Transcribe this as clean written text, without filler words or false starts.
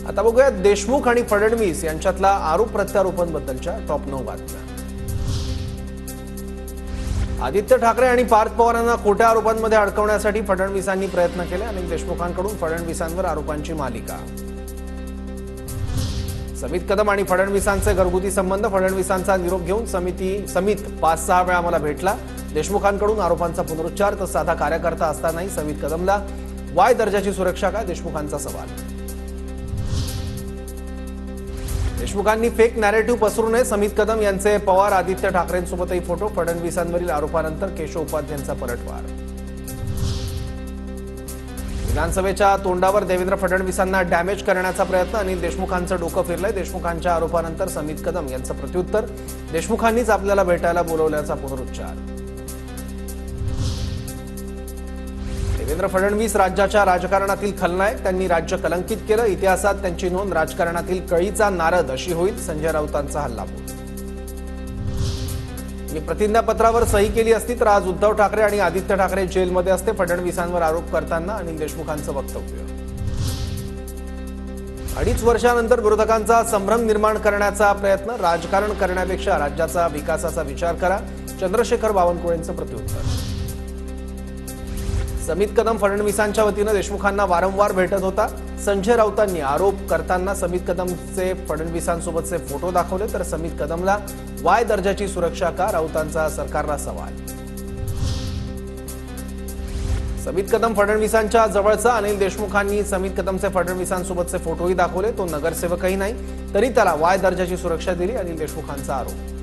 आता बघूया देशमुख आणि फडणवीस यांच्यातला आरोप प्रत्यारोपांबद्दलच्या टॉप 9 बातम्या। आदित्य ठाकरे आणि पार्थ पवारांना खोट्या आरोपांमध्ये अडकवण्यासाठी फडणवीसांनी प्रयत्न केले। अनेक देशमुखांकडून फडणवीसांवर आरोपांची मालिका। समित कदम आणि फडणवीसांचे घरगुती संबंध। फडणवीसांचा निरोप घेऊन समित 5-6 वेळा मला भेटला। देशमुखांकडून आरोपांचा पुनरुच्चार। तर साधा कार्यकर्ता असतानाही समित कदमला वाय दर्जाची सुरक्षा का, देशमुखांचा सवाल। देशमुखांनी फेक नॅरेटिव्ह पसरू नये। समित कदम यांचे पवार आदित्य ठाकरेंसोबतही फोटो। फडणवीसांवरील आरोपानंतर केशव उपाध्यांचा पलटवार। विधानसभेच्या तोंडावर देवेंद्र फडणवीसांना डॅमेज करण्याचा प्रयत्न। अनिल देशमुखांचं डोकं फिरलंय। देशमुखांच्या आरोपानंतर समित कदम यांचं प्रत्युत्तर। देशमुखांनीच आपल्याला भेटायला बोलवल्याचा पुनरुच्चार। देवेंद्र फडणवीस राज्याच्या राजकारणातील खलनायक। त्यांनी राज्य कलंकित केलं। इतिहासात त्यांची नोंद राजकारणातील कळीचा नारद अशी होईल। संजय राऊतांचा हल्लाबोल। मी प्रतिज्ञापत्रावर सही केली असती तर आज उद्धव ठाकरे आणि आदित्य ठाकरे जेलमध्ये असते। फडणवीसांवर आरोप करताना अनिल देशमुखांचं वक्तव्य। 2.5 वर्षानंतर विरोधकांचा संभ्रम निर्माण करण्याचा प्रयत्न। राजकारण करण्यापेक्षा राज्याचा विकासाचा विचार करा। चंद्रशेखर बावनकुळेंचं प्रत्युत्तर। समित कदम फडणवीसांच्या वतीनं देशमुखांना वारंवार भेटत होता। संजय राऊतांनी आरोप करताना समित कदमचे फडणवीसांसोबतचे फोटो दाखवले। तर समित कदमला वाय दर्जाची सुरक्षा का, राऊतांचा सरकारला सवाल। समित कदम फडणवीसांच्या जवळचा। अनिल देशमुखांनी समित कदमचे फडणवीसांसोबतचे फोटोही दाखवले। तो नगरसेवकही नाही तरी त्याला वाय दर्जाची सुरक्षा दिली। अनिल देशमुखांचा आरोप।